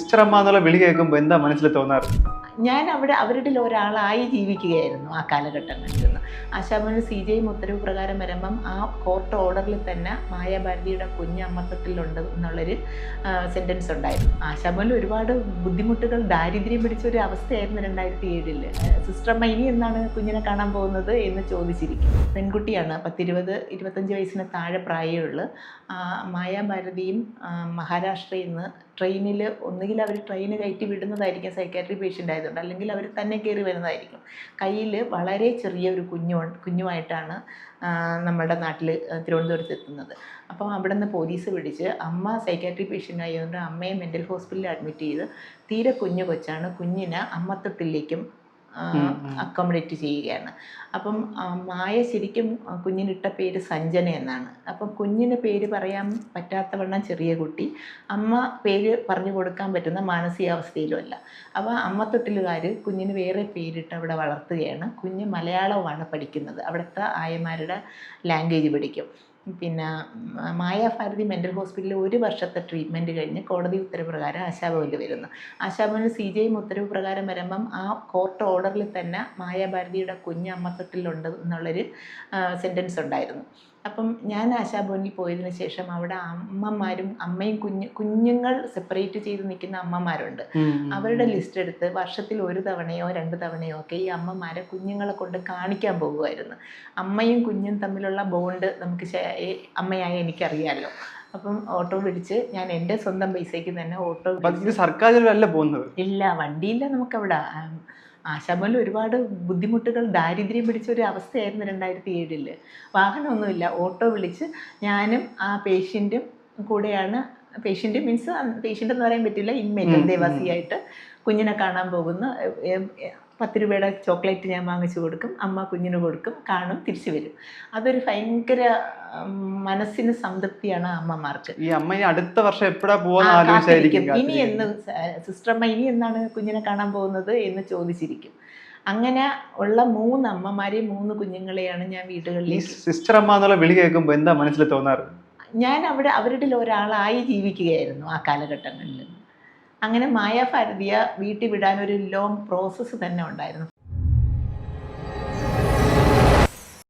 Sister അമ്മ എന്നുള്ള വിളി കേൾക്കുമ്പോൾ എന്താ മനസ്സിൽ തോന്നാറ്? ഞാൻ അവരുടെ ഒരാളായി ജീവിക്കുകയായിരുന്നു ആ കാലഘട്ടങ്ങളിൽ നിന്ന്. ആശാമോന് CJI ഉത്തരവ് പ്രകാരം വരുമ്പം ആ കോർട്ട് ഓർഡറിൽ തന്നെ മായാഭാരതിയുടെ കുഞ്ഞ് അമ്മത്വത്തിലുണ്ട് എന്നുള്ളൊരു സെൻറ്റൻസ് ഉണ്ടായിരുന്നു. ആശാമോനിൽ ഒരുപാട് ബുദ്ധിമുട്ടുകൾ, ദാരിദ്ര്യം പിടിച്ച ഒരു അവസ്ഥയായിരുന്നു 2007. സിസ്റ്റർ അമ്മ ഇനി എന്നാണ് കുഞ്ഞിനെ കാണാൻ പോകുന്നത് എന്ന് ചോദിച്ചിരിക്കും. പെൺകുട്ടിയാണ്, 10-20-25 വയസ്സിന് താഴെ പ്രായമുള്ള. മായാഭാരതിയും മഹാരാഷ്ട്രയിൽ നിന്ന് ട്രെയിനിൽ ഒന്നുകിൽ അവർ ട്രെയിന് കയറ്റി വിടുന്നതായിരിക്കും, സൈക്കാട്രി പേഷ്യൻ്റ് ആയതുകൊണ്ട്, അല്ലെങ്കിൽ അവർ തന്നെ കയറി വരുന്നതായിരിക്കും. കയ്യിൽ വളരെ ചെറിയൊരു കുഞ്ഞുമായിട്ടാണ് നമ്മുടെ നാട്ടിൽ തിരുവനന്തപുരത്ത് എത്തുന്നത്. അപ്പോൾ അവിടെ നിന്ന് പോലീസ് പിടിച്ച്, അമ്മ സൈക്കാട്രി പേഷ്യൻ്റ് ആയതുകൊണ്ട് അമ്മയെ മെൻ്റൽ ഹോസ്പിറ്റലിൽ അഡ്മിറ്റ് ചെയ്ത്, തീരെ കൊച്ചാണ്, കുഞ്ഞിനെ അമ്മത്വത്തിലേക്കും അക്കോമഡേറ്റ് ചെയ്യുകയാണ്. അപ്പം മായ ശരിക്കും കുഞ്ഞിനിട്ട പേര് സഞ്ജന എന്നാണ്. അപ്പം കുഞ്ഞിന് പേര് പറയാൻ പറ്റാത്തവണ്ണം ചെറിയ കുട്ടി, അമ്മ പേര് പറഞ്ഞു കൊടുക്കാൻ പറ്റുന്ന മാനസികാവസ്ഥയിലുമല്ല. അപ്പോൾ അമ്മത്തൊട്ടിലുകാർ കുഞ്ഞിന് വേറെ പേരിട്ട് അവിടെ വളർത്തുകയാണ്. കുഞ്ഞ് മലയാളമാണ് പഠിക്കുന്നത്, അവിടുത്തെ ആയമാരുടെ ലാംഗ്വേജ് പഠിക്കും. പിന്നെ മായാഭാരതി മെൻ്റൽ ഹോസ്പിറ്റലിൽ 1 വർഷത്തെ ട്രീറ്റ്മെൻറ്റ് കഴിഞ്ഞ് കോടതി ഉത്തരവ് പ്രകാരം ആശാഭവനിൽ വരുന്നു. ആശാഭവനിൽ CJI ഉത്തരവ് പ്രകാരം വരുമ്പം ആ കോർട്ട് ഓർഡറിൽ തന്നെ മായാഭാരതിയുടെ കുഞ്ഞ് അമ്മത്വത്തിലുണ്ട് എന്നുള്ളൊരു സെൻറ്റൻസ് ഉണ്ടായിരുന്നു. അപ്പം ഞാൻ ആശാഭവനിൽ പോയതിന് ശേഷം അവിടെ അമ്മമാരും അമ്മയും കുഞ്ഞുങ്ങൾ സെപ്പറേറ്റ് ചെയ്ത് നിൽക്കുന്ന അമ്മമാരുണ്ട്. അവരുടെ ലിസ്റ്റ് എടുത്ത് വർഷത്തിൽ 1 തവണയോ 2 തവണയോ ഒക്കെ ഈ അമ്മമാരെ കുഞ്ഞുങ്ങളെ കൊണ്ട് കാണിക്കാൻ പോകുമായിരുന്നു. അമ്മയും കുഞ്ഞും തമ്മിലുള്ള ബോണ്ട് നമുക്ക് അമ്മയായ എനിക്കറിയാമല്ലോ. അപ്പം ഓട്ടോ പിടിച്ച് ഞാൻ എൻ്റെ സ്വന്തം പൈസയ്ക്ക് തന്നെ ഓട്ടോ സർക്കാരിലല്ല പോകുന്നത്. ഇല്ല, വണ്ടിയില്ല നമുക്കവിടെ. ആശാമോനിൽ ഒരുപാട് ബുദ്ധിമുട്ടുകൾ, ദാരിദ്ര്യം പിടിച്ച ഒരു അവസ്ഥയായിരുന്നു 2007. വാഹനമൊന്നുമില്ല, ഓട്ടോ വിളിച്ച് ഞാനും ആ പേഷ്യൻറ്റും കൂടെയാണ്. പേഷ്യൻ്റ് മീൻസ് പേഷ്യൻ്റ് എന്ന് പറയാൻ പറ്റില്ല, ഇൻമേറ്റ് ദേവാസിയായിട്ട് കുഞ്ഞിനെ കാണാൻ പോകുന്നു. 10 രൂപയുടെ ചോക്ലേറ്റ് ഞാൻ വാങ്ങിച്ചു കൊടുക്കും, അമ്മ കുഞ്ഞിന് കൊടുക്കും, കാണും, തിരിച്ചു വരും. അതൊരു ഭയങ്കര മനസ്സിന് സംതൃപ്തിയാണ് അമ്മമാർക്ക്. ഈ അമ്മ അടുത്ത വർഷം എപ്പോഴാ പോവാന്ന്, ഇനി എന്ന് സിസ്റ്റർ അമ്മ ഇനി എന്നാണ് കുഞ്ഞിനെ കാണാൻ പോകുന്നത് എന്ന് ചോദിച്ചിരിക്കും. അങ്ങനെ ഉള്ള 3 അമ്മമാരെയും 3 കുഞ്ഞുങ്ങളെയാണ് ഞാൻ വീടുകളിലേക്ക്. സിസ്റ്റർ അമ്മ എന്നുള്ള വിളി കേൾക്കുമ്പോൾ എന്താ മനസ്സിൽ തോന്നാറ്? ഞാൻ അവരുടെ ഒരാളായി ജീവിക്കുകയായിരുന്നു ആ കാലഘട്ടങ്ങളിൽ. അങ്ങനെ മായാഭാരതിയെ വീട്ടിൽ വിടാൻ ഒരു ലോങ് പ്രോസസ്സ് തന്നെ ഉണ്ടായിരുന്നു.